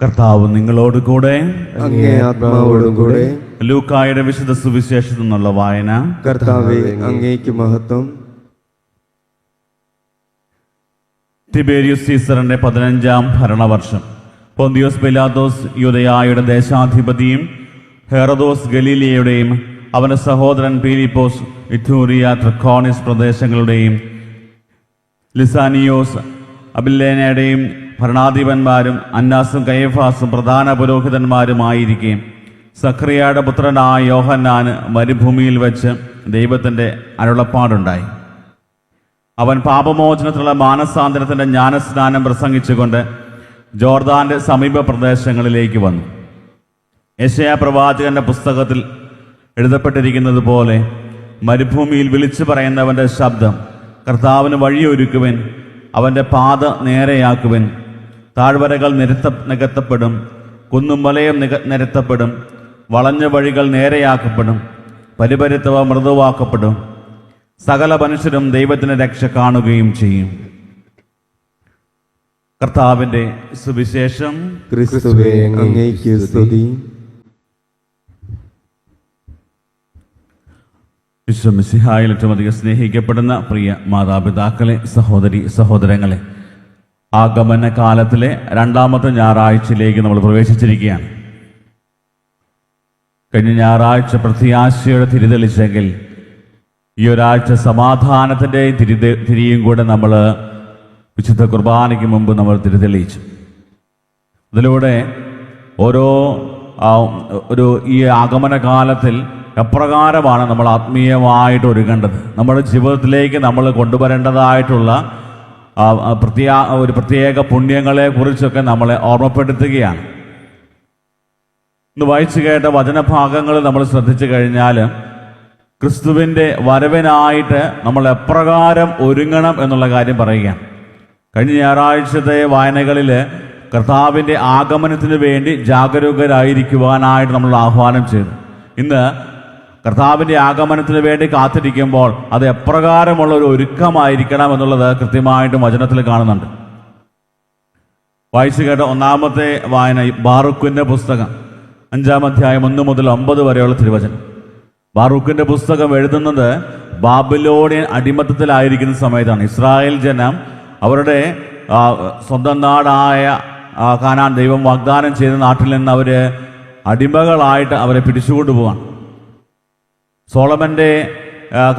കർത്താവ് നിങ്ങളോട് കൂടെ, അങ്ങേ ആത്മാവോടും കൂടെ. ലൂക്കായുടെ വിശുദ്ധ സുവിശേഷത്തിൽ നിന്നുള്ള വായന. കർത്താവേ, അങ്ങേക്ക് മഹത്വം. തിബേരിയസ് സീസറിന്റെ 15ാം ഭരണവർഷം പൊന്തിയോസ് പിലാത്തോസ് യൂദയായുടെ ദേശാധിപതിയും ഹെറോദോസ് ഗലീലിയയുടെയും അവന്റെ സഹോദരൻ പീലിപ്പോസ് ഇഥൂറിയ ട്രക്കോണിസ് പ്രദേശങ്ങളുടെയും ലിസാനിയോസ് അബില്ലേനയുടെയും ഭരണാധിപന്മാരും അന്നാസും കയഫാസും പ്രധാന പുരോഹിതന്മാരുമായിരിക്കെ സഖറിയയുടെ പുത്രനായ യോഹന്നാന് മരുഭൂമിയിൽ വെച്ച് ദൈവത്തിൻ്റെ അരുളപ്പാടുണ്ടായി. അവൻ പാപമോചനത്തിലുള്ള മാനസാന്തരത്തിൻ്റെ ജ്ഞാനസ്നാനം പ്രസംഗിച്ചുകൊണ്ട് ജോർദാന്റെ സമീപ പ്രദേശങ്ങളിലേക്ക് വന്നു. യെശയ്യാ പ്രവാചകന്റെ പുസ്തകത്തിൽ എഴുതപ്പെട്ടിരിക്കുന്നത് പോലെ മരുഭൂമിയിൽ വിളിച്ചു പറയുന്നവൻ്റെ ശബ്ദം, കർത്താവിന് വഴിയൊരുക്കുവൻ, അവൻ്റെ പാത നേരെയാക്കുവൻ. താഴ്വരകൾ നികത്തപ്പെടും, കുന്നും മലയും നിരത്തപ്പെടും, വളഞ്ഞ വഴികൾ നേരെയാക്കപ്പെടും, പരിപരുത്തവ മൃദുവാക്കപ്പെടും. സകല മനുഷ്യരും ദൈവത്തിൻ്റെ രക്ഷ കാണുകയും ചെയ്യും. കർത്താവിൻ്റെ സുവിശേഷം. ക്രിസ്തുവേ, അങ്ങേക്ക് സ്തുതി. വിശ്വമിശിഹായിൽ ഏറ്റവും അധികം സ്നേഹിക്കപ്പെടുന്ന പ്രിയ മാതാപിതാക്കളെ, സഹോദരി സഹോദരങ്ങളെ, ആഗമന കാലത്തിലെ 2ാമത്തെ ഞായറാഴ്ചയിലേക്ക് നമ്മൾ പ്രവേശിച്ചിരിക്കുകയാണ്. കഴിഞ്ഞ ഞായറാഴ്ച പ്രത്യാശയുടെ തിരിതെളിച്ചെങ്കിൽ ഈ ഒരാഴ്ച സമാധാനത്തിൻ്റെയും തിരിയും കൂടെ നമ്മൾ വിശുദ്ധ കുർബാനയ്ക്ക് മുമ്പ് നമ്മൾ തിരിതെളിയിച്ചു. അതിലൂടെ ഈ ആഗമന കാലത്തിൽ എപ്രകാരമാണ് നമ്മൾ ആത്മീയമായിട്ട് ഒരുങ്ങേണ്ടത്, നമ്മുടെ ജീവിതത്തിലേക്ക് നമ്മൾ കൊണ്ടുവരേണ്ടതായിട്ടുള്ള ഒരു പ്രത്യേക പുണ്യങ്ങളെ കുറിച്ചൊക്കെ നമ്മളെ ഓർമ്മപ്പെടുത്തുകയാണ്. ഇന്ന് വായിച്ചു കേട്ട വചനഭാഗങ്ങൾ നമ്മൾ ശ്രദ്ധിച്ചു കഴിഞ്ഞാൽ ക്രിസ്തുവിൻ്റെ വരവിനായിട്ട് നമ്മൾ എപ്രകാരം ഒരുങ്ങണം എന്നുള്ള കാര്യം പറയുകയാണ്. കഴിഞ്ഞ ഞായറാഴ്ചത്തെ വായനകളിൽ കർത്താവിൻ്റെ ആഗമനത്തിന് വേണ്ടി ജാഗരൂകരായിരിക്കുവാനായിട്ട് നമ്മൾ ആഹ്വാനം ചെയ്തു. ഇന്ന് കർത്താവിൻ്റെ ആഗമനത്തിന് വേണ്ടി കാത്തിരിക്കുമ്പോൾ അത് എപ്രകാരമുള്ള ഒരു ഒരുക്കമായിരിക്കണം എന്നുള്ളത് കൃത്യമായിട്ടും വചനത്തിൽ കാണുന്നുണ്ട്. വായിച്ചു കേട്ട 1ാമത്തെ വായന ബാറുക്കിൻ്റെ പുസ്തകം 5ാം അധ്യായം 1 മുതൽ 9 വരെയുള്ള തിരുവചനം. ബാറൂക്കിൻ്റെ പുസ്തകം എഴുതുന്നത് ബാബിലോണിയൻ അടിമത്തത്തിലായിരിക്കുന്ന സമയത്താണ്. ഇസ്രായേൽ ജനം അവരുടെ സ്വന്തം നാടായ കാനാൻ ദൈവം വാഗ്ദാനം ചെയ്ത നാട്ടിൽ നിന്ന് അവർ അടിമകളായിട്ട് അവരെ പിടിച്ചുകൊണ്ടുപോവാണ്. സോളമൻ്റെ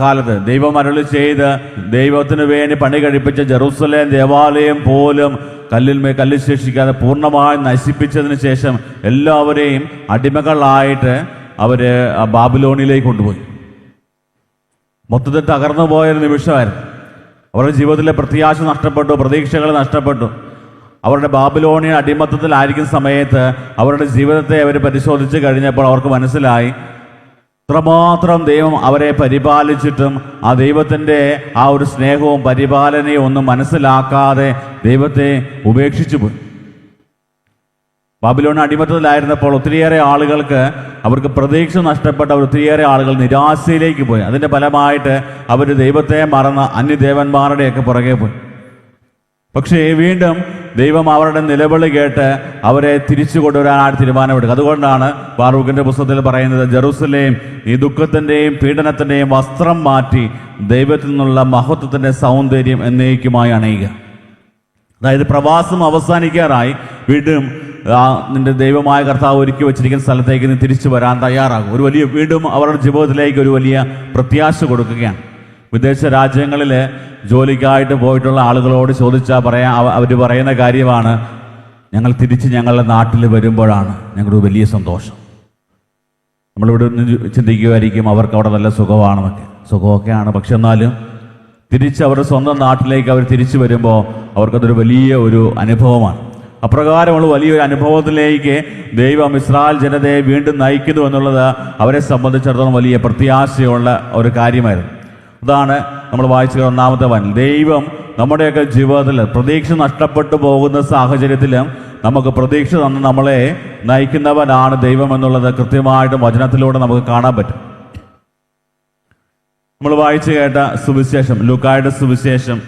കാലത്ത് ദൈവം അരുളി ചെയ്ത് ദൈവത്തിന് വേണ്ടി പണി കഴിപ്പിച്ച ജെറൂസലേം ദേവാലയം പോലും കല്ലിൽ ശേഷിക്കാതെ പൂർണ്ണമായി നശിപ്പിച്ചതിന് ശേഷം എല്ലാവരെയും അടിമകളായിട്ട് അവർ ബാബിലോണിലേക്ക് കൊണ്ടുപോയി. മൊത്തത്തിൽ തകർന്നു പോയൊരു നിമിഷമായിരുന്നു. അവരുടെ ജീവിതത്തിലെ പ്രത്യാശ നഷ്ടപ്പെട്ടു, പ്രതീക്ഷകൾ നഷ്ടപ്പെട്ടു. അവരുടെ ബാബിലോണിയൻ അടിമത്തത്തിലായിരിക്കുന്ന സമയത്ത് അവരുടെ ജീവിതത്തെ അവർ പരിശോധിച്ച് കഴിഞ്ഞപ്പോൾ അവർക്ക് മനസ്സിലായി ഇത്രമാത്രം ദൈവം അവരെ പരിപാലിച്ചിട്ടും ആ ദൈവത്തിൻ്റെ ആ ഒരു സ്നേഹവും പരിപാലനയും ഒന്നും മനസ്സിലാക്കാതെ ദൈവത്തെ ഉപേക്ഷിച്ചു പോയി. ബാബിലോൺ അടിമത്തത്തിലായിരുന്നപ്പോൾ ഒത്തിരിയേറെ ആളുകൾക്ക് അവർക്ക് പ്രതീക്ഷ നഷ്ടപ്പെട്ട ഒത്തിരിയേറെ ആളുകൾ നിരാശയിലേക്ക് പോയി. അതിൻ്റെ ഫലമായിട്ട് അവർ ദൈവത്തെ മറന്ന് അന്യദേവന്മാരുടെയൊക്കെ പുറകെ പോയി. പക്ഷേ വീണ്ടും ദൈവം അവരുടെ നിലവിളി കേട്ട് അവരെ തിരിച്ചു കൊണ്ടുവരാനായിട്ട് തീരുമാനമെടുക്കുക. അതുകൊണ്ടാണ് ബാറൂക്കിൻ്റെ പുസ്തകത്തിൽ പറയുന്നത്, ജെറൂസലേം ഈ ദുഃഖത്തിൻ്റെയും പീഡനത്തിൻ്റെയും വസ്ത്രം മാറ്റി ദൈവത്തിൽ നിന്നുള്ള മഹത്വത്തിൻ്റെ സൗന്ദര്യം എന്നേക്കുമായി അണയുക. അതായത് പ്രവാസം അവസാനിക്കാറായി, വീണ്ടും നിന്റെ ദൈവമായ കർത്താവ് ഒരുക്കി വെച്ചിരിക്കുന്ന സ്ഥലത്തേക്ക് നീ തിരിച്ചു വരാൻ തയ്യാറാകും. വീണ്ടും അവരുടെ ജീവിതത്തിലേക്ക് ഒരു വലിയ പ്രത്യാശ കൊടുക്കുകയാണ്. വിദേശ രാജ്യങ്ങളിൽ ജോലിക്കായിട്ട് പോയിട്ടുള്ള ആളുകളോട് ചോദിച്ചാൽ അവർ പറയുന്ന കാര്യമാണ്, ഞങ്ങൾ തിരിച്ച് ഞങ്ങളുടെ നാട്ടിൽ വരുമ്പോഴാണ് ഞങ്ങളുടെ വലിയ സന്തോഷം. നമ്മളിവിടെ നിന്ന് ചിന്തിക്കുമായിരിക്കും അവർക്ക് അവിടെ നല്ല സുഖമാണെന്നൊക്കെ. സുഖമൊക്കെയാണ്, പക്ഷെ എന്നാലും തിരിച്ച് അവരുടെ സ്വന്തം നാട്ടിലേക്ക് അവർ തിരിച്ചു വരുമ്പോൾ അവർക്കതൊരു വലിയ ഒരു അനുഭവമാണ്. അപ്രകാരമുള്ള വലിയൊരു അനുഭവത്തിലേക്ക് ദൈവം ഇസ്രായേൽ ജനതയെ വീണ്ടും നയിക്കുന്നു എന്നുള്ളത് അവരെ സംബന്ധിച്ചിടത്തോളം വലിയ പ്രത്യാശയുള്ള ഒരു കാര്യമായിരുന്നു. അതാണ് നമ്മൾ വായിച്ച 1ാമത്തെ വായന. ദൈവം നമ്മുടെയൊക്കെ ജീവിതത്തിൽ പ്രതീക്ഷ നഷ്ടപ്പെട്ടു പോകുന്ന സാഹചര്യത്തിലും നമുക്ക് പ്രതീക്ഷ തന്ന് നമ്മളെ നയിക്കുന്നവനാണ് ദൈവം എന്നുള്ളത് കൃത്യമായിട്ടും വചനത്തിലൂടെ നമുക്ക് കാണാൻ പറ്റും. നമ്മൾ വായിച്ചു കേട്ട സുവിശേഷം, ലൂക്കായുടെ സുവിശേഷം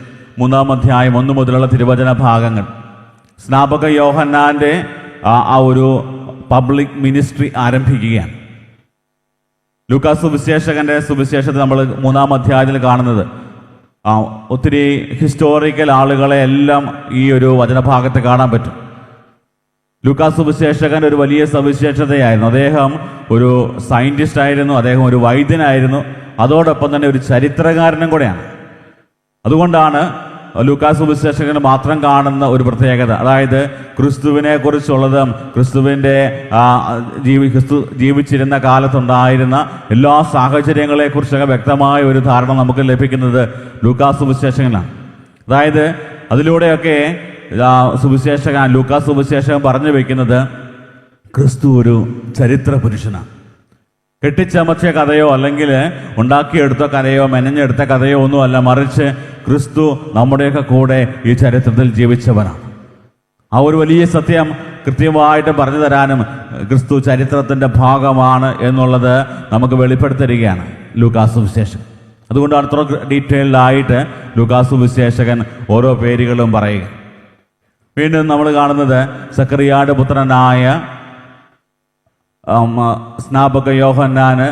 3-ാം അധ്യായം 1 മുതലുള്ള തിരുവചന ഭാഗങ്ങൾ, സ്നാപക യോഹന്നാൻ്റെ ആ ഒരു പബ്ലിക് മിനിസ്ട്രി ആരംഭിക്കുകയാണ്. ലൂക്കാസ് സുവിശേഷകന്റെ സുവിശേഷത്തിൽ നമ്മൾ 3-ാം അധ്യായത്തിൽ കാണുന്നത് ഒത്തിരി ഹിസ്റ്റോറിക്കൽ ആളുകളെ എല്ലാം ഈ ഒരു വചനഭാഗത്ത് കാണാൻ പറ്റും. ലൂക്കാസ് സുവിശേഷകൻ ഒരു വലിയ സവിശേഷതയായിരുന്നു. അദ്ദേഹം ഒരു സയൻറ്റിസ്റ്റ് ആയിരുന്നു, അദ്ദേഹം ഒരു വൈദ്യനായിരുന്നു, അതോടൊപ്പം തന്നെ ഒരു ചരിത്രകാരനും കൂടെയാണ്. അതുകൊണ്ടാണ് ലൂക്കാസ് സുവിശേഷകന് മാത്രം കാണുന്ന ഒരു പ്രത്യേകത, അതായത് ക്രിസ്തുവിനെ കുറിച്ചുള്ളതും ക്രിസ്തു ജീവിച്ചിരുന്ന കാലത്തുണ്ടായിരുന്ന എല്ലാ സാഹചര്യങ്ങളെക്കുറിച്ചൊക്കെ വ്യക്തമായ ഒരു ധാരണ നമുക്ക് ലഭിക്കുന്നത് ലൂക്കാസ് സുവിശേഷകനാണ്. അതായത് അതിലൂടെയൊക്കെ ലൂക്കാസ് സുവിശേഷകൻ പറഞ്ഞു വയ്ക്കുന്നത് ക്രിസ്തു ഒരു ചരിത്ര പുരുഷനാണ്. കെട്ടിച്ചമച്ച കഥയോ അല്ലെങ്കിൽ ഉണ്ടാക്കിയെടുത്ത കഥയോ മെനഞ്ഞെടുത്ത കഥയോ ഒന്നുമല്ല, മറിച്ച് ക്രിസ്തു നമ്മുടെയൊക്കെ കൂടെ ഈ ചരിത്രത്തിൽ ജീവിച്ചവനാണ്. ആ ഒരു വലിയ സത്യം കൃത്യമായിട്ട് പറഞ്ഞു തരാനും ക്രിസ്തു ചരിത്രത്തിൻ്റെ ഭാഗമാണ് എന്നുള്ളത് നമുക്ക് വെളിപ്പെടുത്തിരിക്കുകയാണ് ലൂക്കാസ് സുവിശേഷകൻ. അതുകൊണ്ടാണ് അത്ര ഡീറ്റെയിൽഡായിട്ട് ലൂക്കാസ് സുവിശേഷകൻ ഓരോ പേരുകളും പറയുക. വീണ്ടും നമ്മൾ കാണുന്നത് സക്കറിയായുടെ പുത്രനായ സ്നാപക യോഹന്നാന്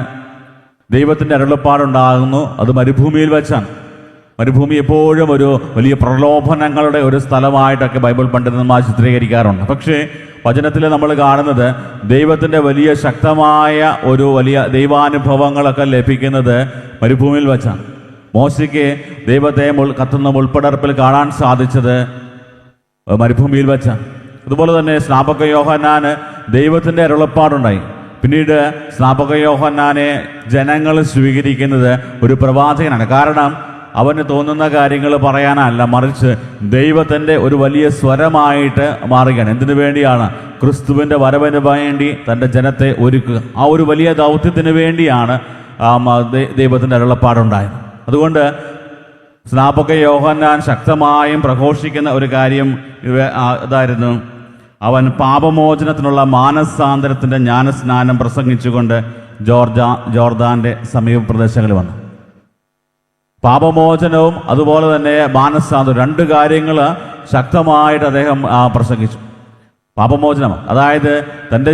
ദൈവത്തിൻ്റെ അരുളപ്പാടുണ്ടാകുന്നു. അത് മരുഭൂമിയിൽ വെച്ചാണ്. മരുഭൂമി എപ്പോഴും ഒരു വലിയ പ്രലോഭനങ്ങളുടെ ഒരു സ്ഥലമായിട്ടൊക്കെ ബൈബിൾ പണ്ഡിതന്മാർ ചിത്രീകരിക്കാറുണ്ട്. പക്ഷേ വചനത്തിൽ നമ്മൾ കാണുന്നത് ദൈവത്തിൻ്റെ വലിയ ശക്തമായ ഒരു വലിയ ദൈവാനുഭവങ്ങളൊക്കെ ലഭിക്കുന്നത് മരുഭൂമിയിൽ വെച്ചാണ്. മോശയ്ക്ക് ദൈവത്തെ കത്തുന്ന മുൾപ്പടർപ്പിൽ കാണാൻ സാധിച്ചത് മരുഭൂമിയിൽ വെച്ചാണ്. അതുപോലെ തന്നെ സ്നാപക യോഹന്നാന് ദൈവത്തിൻ്റെ അരുളപ്പാടുണ്ടായി. പിന്നീട് സ്നാപക യോഹന്നാനെ ജനങ്ങൾ സ്വീകരിക്കുന്നത് ഒരു പ്രവാചകനാണ്. കാരണം അവന് തോന്നുന്ന കാര്യങ്ങൾ പറയാനല്ല, മറിച്ച് ദൈവത്തിൻ്റെ ഒരു വലിയ സ്വരമായിട്ട് മാറുകയാണ്. എന്തിനു വേണ്ടിയാണ്? ക്രിസ്തുവിൻ്റെ വരവിന് വേണ്ടി തൻ്റെ ജനത്തെ ഒരുക്കുക. ആ ഒരു വലിയ ദൗത്യത്തിന് വേണ്ടിയാണ് ദൈവത്തിൻ്റെ അരുളപ്പാടുണ്ടായത്. അതുകൊണ്ട് സ്നാപക യോഹന്നാൻ ശക്തമായും പ്രഘോഷിക്കുന്ന ഒരു കാര്യം ഇതായിരുന്നു. അവൻ പാപമോചനത്തിനുള്ള മാനസാന്തരത്തിൻ്റെ ജ്ഞാനസ്നാനം പ്രസംഗിച്ചുകൊണ്ട് ജോർദാൻ്റെ സമീപ പ്രദേശങ്ങളിൽ വന്നു. പാപമോചനവും അതുപോലെ തന്നെ മാനസാന്തരം, രണ്ട് കാര്യങ്ങൾ ശക്തമായിട്ട് അദ്ദേഹം പ്രസംഗിച്ചു. പാപമോചനം, അതായത് തൻ്റെ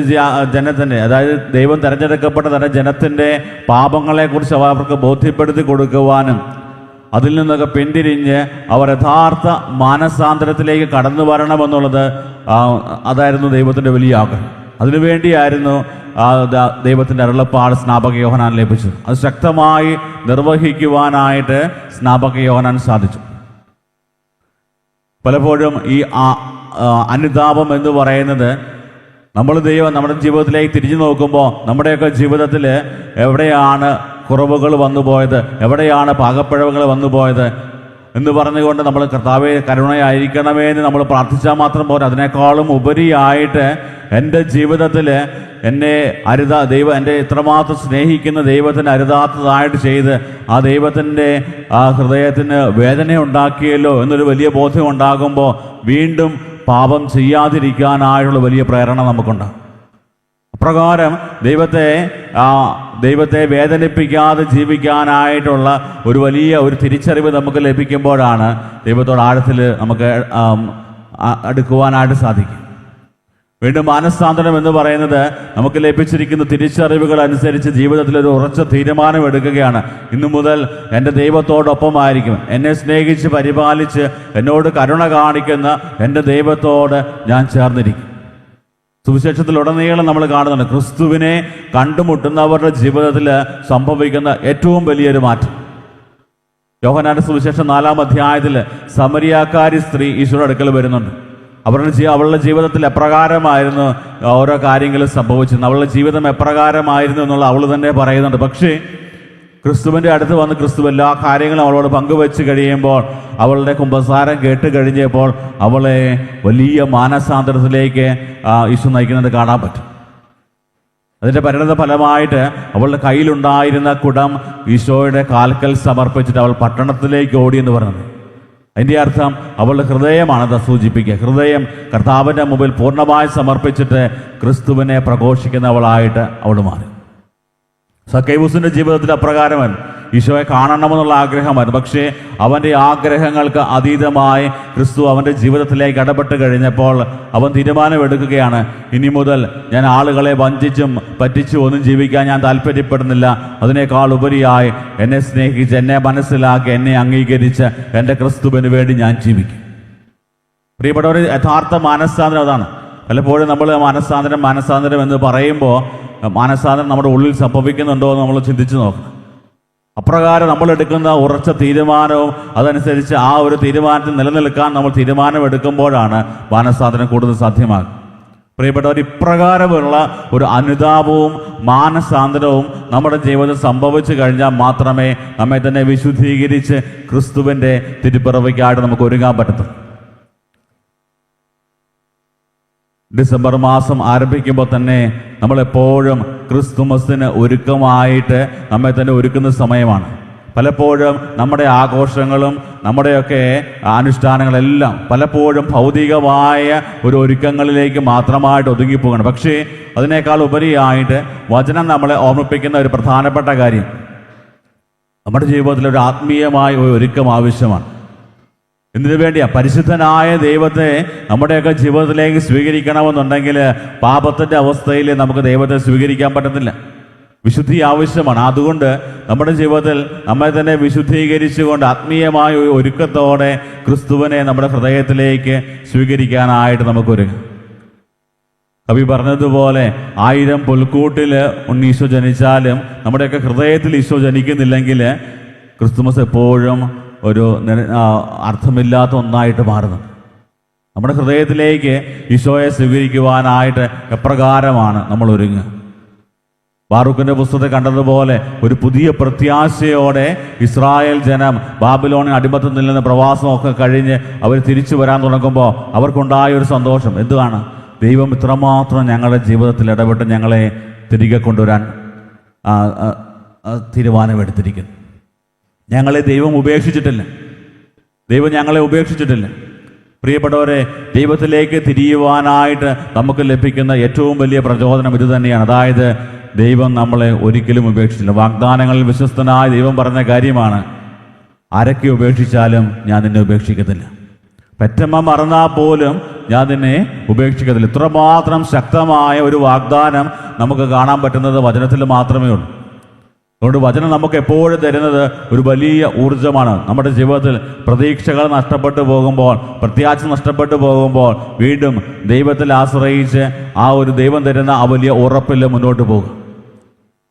ജനത്തിൻ്റെ, അതായത് ദൈവം തിരഞ്ഞെടുക്കപ്പെട്ട തൻ്റെ ജനത്തിൻ്റെ പാപങ്ങളെക്കുറിച്ച് അവർക്ക് ബോധ്യപ്പെടുത്തി കൊടുക്കുവാനും അതിൽ നിന്നൊക്കെ പിന്തിരിഞ്ഞ് അവർ യഥാർത്ഥ മാനസാന്തരത്തിലേക്ക് കടന്നു വരണമെന്നുള്ളത് അതായിരുന്നു ദൈവത്തിൻ്റെ വലിയ ആഗ്രഹം. അതിനുവേണ്ടിയായിരുന്നു ദൈവത്തിൻ്റെ അരുളപ്പാട് സ്നാപക യോഹന്നാൻ ലഭിച്ചത്. അത് ശക്തമായി നിർവഹിക്കുവാനായിട്ട് സ്നാപക യോഹന്നാൻ സാധിച്ചു. പലപ്പോഴും ഈ അനുതാപം എന്ന് പറയുന്നത് നമ്മുടെ ജീവിതത്തിലേക്ക് തിരിഞ്ഞു നോക്കുമ്പോൾ നമ്മുടെയൊക്കെ ജീവിതത്തിൽ എവിടെയാണ് കുറവുകൾ വന്നുപോയത്, എവിടെയാണ് പാകപ്പിഴവുകൾ വന്നുപോയത് എന്ന് പറഞ്ഞുകൊണ്ട് നമ്മൾ കർത്താവേ കരുണയായിരിക്കണമേ എന്ന് നമ്മൾ പ്രാർത്ഥിച്ചാൽ മാത്രം പോരാ. അതിനേക്കാളും ഉപരിയായിട്ട് എൻ്റെ ജീവിതത്തിൽ എന്നെ എൻ്റെ ഇത്രമാത്രം സ്നേഹിക്കുന്ന ദൈവത്തിന് അരുതാത്തതായിട്ട് ചെയ്ത് ആ ദൈവത്തിൻ്റെ ഹൃദയത്തിന് വേദന ഉണ്ടാക്കിയല്ലോ എന്നൊരു വലിയ ബോധ്യം ഉണ്ടാകുമ്പോൾ വീണ്ടും പാപം ചെയ്യാതിരിക്കാനായുള്ള വലിയ പ്രേരണ നമുക്കുണ്ടാകും. അപ്രകാരം ദൈവത്തെ വേദനിപ്പിക്കാതെ ജീവിക്കാനായിട്ടുള്ള ഒരു വലിയ ഒരു തിരിച്ചറിവ് നമുക്ക് ലഭിക്കുമ്പോഴാണ് ദൈവത്തോട് ആഴത്തിൽ നമുക്ക് അടുക്കുവാനായിട്ട് സാധിക്കും. വീണ്ടും മാനസാന്തരം എന്ന് പറയുന്നത് നമുക്ക് ലഭിച്ചിരിക്കുന്ന തിരിച്ചറിവുകൾ അനുസരിച്ച് ജീവിതത്തിൽ ഒരു ഉറച്ച തീരുമാനം എടുക്കുകയാണ്. ഇന്നു മുതൽ എൻ്റെ ദൈവത്തോടൊപ്പമായിരിക്കും. എന്നെ സ്നേഹിച്ച് പരിപാലിച്ച് എന്നോട് കരുണ കാണിക്കുന്ന എൻ്റെ ദൈവത്തോട് ഞാൻ ചേർന്നിരിക്കും. സുവിശേഷത്തിലുടനീളം നമ്മൾ കാണുന്നുണ്ട് ക്രിസ്തുവിനെ കണ്ടുമുട്ടുന്നവരുടെ ജീവിതത്തിൽ സംഭവിക്കുന്ന ഏറ്റവും വലിയൊരു മാറ്റം. യോഹന്നാന്റെ സുവിശേഷം 4-ാം അധ്യായത്തിൽ സമരിയാക്കാരി സ്ത്രീ ഈശോയുടെ അടുക്കൽ വരുന്നുണ്ട്. അവളുടെ ജീവിതത്തിൽ എപ്രകാരമായിരുന്നു ഓരോ കാര്യങ്ങളും സംഭവിച്ചിരുന്നു, അവളുടെ ജീവിതം എപ്രകാരമായിരുന്നു എന്നുള്ള അവൾ തന്നെ പറയുന്നുണ്ട്. പക്ഷേ ക്രിസ്തുവിൻ്റെ അടുത്ത് വന്ന് ക്രിസ്തു എല്ലാ കാര്യങ്ങളും അവളോട് പങ്കുവെച്ച് കഴിയുമ്പോൾ അവളുടെ കുമ്പസാരം കേട്ട് കഴിഞ്ഞപ്പോൾ അവളെ വലിയ മാനസാന്തരത്തിലേക്ക് ഈശോ നയിക്കുന്നത് കാണാൻ പറ്റും. അതിൻ്റെ പരിണത ഫലമായിട്ട് അവളുടെ കയ്യിലുണ്ടായിരുന്ന കുടം ഈശോയുടെ കാൽക്കൽ സമർപ്പിച്ചിട്ട് അവൾ പട്ടണത്തിലേക്ക് ഓടിയെന്ന് പറഞ്ഞത്. അതിൻ്റെ അർത്ഥം അവളുടെ ഹൃദയമാണത് സൂചിപ്പിക്കുക. ഹൃദയം കർത്താവിൻ്റെ മുമ്പിൽ പൂർണ്ണമായി സമർപ്പിച്ചിട്ട് ക്രിസ്തുവിനെ പ്രഘോഷിക്കുന്നവളായിട്ട് അവൾ മാറി. സക്കൈവൂസിൻ്റെ ജീവിതത്തിൽ അപ്രകാരമൻ ഈശോയെ കാണണമെന്നുള്ള ആഗ്രഹമായിരുന്നു. പക്ഷേ അവൻ്റെ ആഗ്രഹങ്ങൾക്ക് അതീതമായി ക്രിസ്തു അവൻ്റെ ജീവിതത്തിലേക്ക് ഇടപെട്ട് കഴിഞ്ഞപ്പോൾ അവൻ തീരുമാനമെടുക്കുകയാണ്, ഇനി മുതൽ ഞാൻ ആളുകളെ വഞ്ചിച്ചും പറ്റിച്ചും ഒന്നും ജീവിക്കാൻ ഞാൻ താല്പര്യപ്പെടുന്നില്ല. അതിനേക്കാൾ ഉപരിയായി എന്നെ സ്നേഹിച്ച്, എന്നെ മനസ്സിലാക്കി, എന്നെ അംഗീകരിച്ച് എൻ്റെ ക്രിസ്തുവിന് വേണ്ടി ഞാൻ ജീവിക്കും. പ്രിയപ്പെട്ടവർ, യഥാർത്ഥ മാനസാന്തരം അതാണ്. പലപ്പോഴും നമ്മൾ മാനസാന്തരം എന്ന് പറയുമ്പോൾ മാനസാന്തരം നമ്മുടെ ഉള്ളിൽ സംഭവിക്കുന്നുണ്ടോ എന്ന് നമ്മൾ ചിന്തിച്ച് നോക്കണം. അപ്രകാരം നമ്മൾ എടുക്കുന്ന ഉറച്ച തീരുമാനവും അതനുസരിച്ച് ആ ഒരു തീരുമാനത്തിൽ നിലനിൽക്കാൻ നമ്മൾ തീരുമാനമെടുക്കുമ്പോഴാണ് മാനസാന്തരം കൂടുതൽ സാധ്യമാകും. പ്രിയപ്പെട്ടവർ, ഇപ്രകാരമുള്ള ഒരു അനുതാപവും മാനസാന്തരവും നമ്മുടെ ജീവിതത്തിൽ സംഭവിച്ചു കഴിഞ്ഞാൽ മാത്രമേ നമ്മെ തന്നെ വിശുദ്ധീകരിച്ച് ക്രിസ്തുവിൻ്റെ തിരുപ്പിറവിക്കായിട്ട് നമുക്ക് ഒരുങ്ങാൻ പറ്റത്തുള്ളൂ. ഡിസംബർ മാസം ആരംഭിക്കുമ്പോൾ തന്നെ നമ്മളെപ്പോഴും ക്രിസ്തുമസിന് ഒരുക്കമായിട്ട് നമ്മെ തന്നെ ഒരുക്കുന്ന സമയമാണ്. പലപ്പോഴും നമ്മുടെ ആഘോഷങ്ങളും നമ്മുടെയൊക്കെ അനുഷ്ഠാനങ്ങളെല്ലാം പലപ്പോഴും ഭൗതികമായ ഒരു ഒരുക്കങ്ങളിലേക്ക് മാത്രമായിട്ട് ഒതുങ്ങിപ്പോകണം. പക്ഷേ അതിനേക്കാൾ ഉപരിയായിട്ട് വചനം നമ്മളെ ഓർമ്മിപ്പിക്കുന്ന ഒരു പ്രധാനപ്പെട്ട കാര്യം, നമ്മുടെ ജീവിതത്തിൽ ഒരു ആത്മീയമായ ഒരു ഒരുക്കം ആവശ്യമാണ്. എന്തിനു വേണ്ടിയാ? പരിശുദ്ധനായ ദൈവത്തെ നമ്മുടെയൊക്കെ ജീവിതത്തിലേക്ക് സ്വീകരിക്കണമെന്നുണ്ടെങ്കിൽ പാപത്തിൻ്റെ അവസ്ഥയിൽ നമുക്ക് ദൈവത്തെ സ്വീകരിക്കാൻ പറ്റത്തില്ല. വിശുദ്ധി ആവശ്യമാണ്. അതുകൊണ്ട് നമ്മുടെ ജീവിതത്തിൽ നമ്മെ തന്നെ വിശുദ്ധീകരിച്ചുകൊണ്ട് ആത്മീയമായ ഒരു ഒരുക്കത്തോടെ ക്രിസ്തുവിനെ നമ്മുടെ ഹൃദയത്തിലേക്ക് സ്വീകരിക്കാനായിട്ട് നമുക്കൊരുങ്ങാം. കവി പറഞ്ഞതുപോലെ 1000 പുൽക്കൂട്ടിൽ ഈശോ ജനിച്ചാലും നമ്മുടെയൊക്കെ ഹൃദയത്തിൽ ഈശോ ജനിക്കുന്നില്ലെങ്കിൽ ക്രിസ്തുമസ് എപ്പോഴും ഒരു അർത്ഥമില്ലാത്ത ഒന്നായിട്ട് മാറുന്നു. നമ്മുടെ ഹൃദയത്തിലേക്ക് ഈശോയെ സ്വീകരിക്കുവാനായിട്ട് എപ്രകാരമാണ് നമ്മൾ ഒരുങ്ങുക? ബാറൂക്കിൻ്റെ പുസ്തകത്തിൽ കണ്ടതുപോലെ ഒരു പുതിയ പ്രത്യാശയോടെ ഇസ്രായേൽ ജനം ബാബിലോണിയൻ അടിമത്തത്തിൽ നിന്ന് പ്രവാസമൊക്കെ കഴിഞ്ഞ് അവർ തിരിച്ചു വരാൻ തുടങ്ങുമ്പോൾ അവർക്കുണ്ടായ ഒരു സന്തോഷം എന്താണ്? ദൈവം ഇത്രമാത്രം ഞങ്ങളുടെ ജീവിതത്തിൽ ഇടപെട്ട് ഞങ്ങളെ തിരികെ കൊണ്ടുവരാൻ തീരുമാനമെടുത്തിരിക്കുന്നു. ഞങ്ങളെ ദൈവം ഉപേക്ഷിച്ചിട്ടില്ല. ദൈവം ഞങ്ങളെ ഉപേക്ഷിച്ചിട്ടില്ല. പ്രിയപ്പെട്ടവരെ, ദൈവത്തിലേക്ക് തിരിയുവാനായിട്ട് നമുക്ക് ലഭിക്കുന്ന ഏറ്റവും വലിയ പ്രചോദനം ഇത് തന്നെയാണ്. അതായത് ദൈവം നമ്മളെ ഒരിക്കലും ഉപേക്ഷിച്ചില്ല. വാഗ്ദാനങ്ങളിൽ വിശ്വസ്തനായ ദൈവം പറഞ്ഞ കാര്യമാണ്, ആരൊക്കെ ഉപേക്ഷിച്ചാലും ഞാൻ നിന്നെ ഉപേക്ഷിക്കത്തില്ല. പെറ്റമ്മ മറന്നാൽ പോലും ഞാൻ നിന്നെ ഉപേക്ഷിക്കത്തില്ല. ഇത്രമാത്രം ശക്തമായ ഒരു വാഗ്ദാനം നമുക്ക് കാണാൻ പറ്റുന്നത് വചനത്തിൽ മാത്രമേ ഉള്ളൂ. അതുകൊണ്ട് വചനം നമുക്ക് എപ്പോഴും തരുന്നത് ഒരു വലിയ ഊർജ്ജമാണ്. നമ്മുടെ ജീവിതത്തിൽ പ്രതീക്ഷകൾ നഷ്ടപ്പെട്ടു പോകുമ്പോൾ, പ്രത്യാശ നഷ്ടപ്പെട്ടു പോകുമ്പോൾ വീണ്ടും ദൈവത്തിൽ ആശ്രയിച്ച് ആ ഒരു ദൈവം തരുന്ന ആ വലിയ ഉറപ്പിൽ മുന്നോട്ട് പോകും.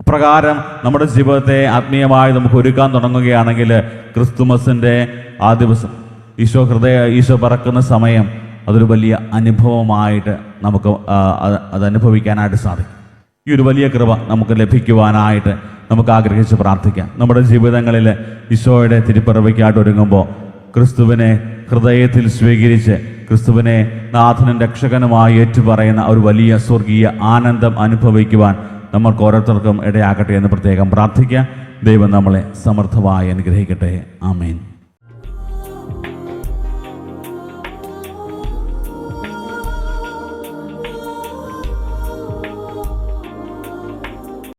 അപ്രകാരം നമ്മുടെ ജീവിതത്തെ ആത്മീയമായി നമുക്ക് ഒരുക്കാൻ തുടങ്ങുകയാണെങ്കിൽ ക്രിസ്തുമസിൻ്റെ ആ ദിവസം ഈശോ പറക്കുന്ന സമയം അതൊരു വലിയ അനുഭവമായിട്ട് നമുക്ക് അത് അനുഭവിക്കാനായിട്ട് സാധിക്കും. ഈ ഒരു വലിയ കൃപ നമുക്ക് ലഭിക്കുവാനായിട്ട് നമുക്ക് ആഗ്രഹിച്ച് പ്രാർത്ഥിക്കാം. നമ്മുടെ ജീവിതങ്ങളിൽ ഈശോയുടെ തിരുപ്പിറവിക്കായിട്ട് ഒരുങ്ങുമ്പോൾ ക്രിസ്തുവിനെ ഹൃദയത്തിൽ സ്വീകരിച്ച് ക്രിസ്തുവിനെ നാഥനും രക്ഷകനുമായി ഏറ്റുപറയുന്ന ഒരു വലിയ സ്വർഗീയ ആനന്ദം അനുഭവിക്കുവാൻ നമ്മൾക്ക് ഓരോരുത്തർക്കും ഇടയാക്കട്ടെ എന്ന് പ്രത്യേകം പ്രാർത്ഥിക്കാം. ദൈവം നമ്മളെ സമൃദ്ധമായി അനുഗ്രഹിക്കട്ടെ. ആമേൻ.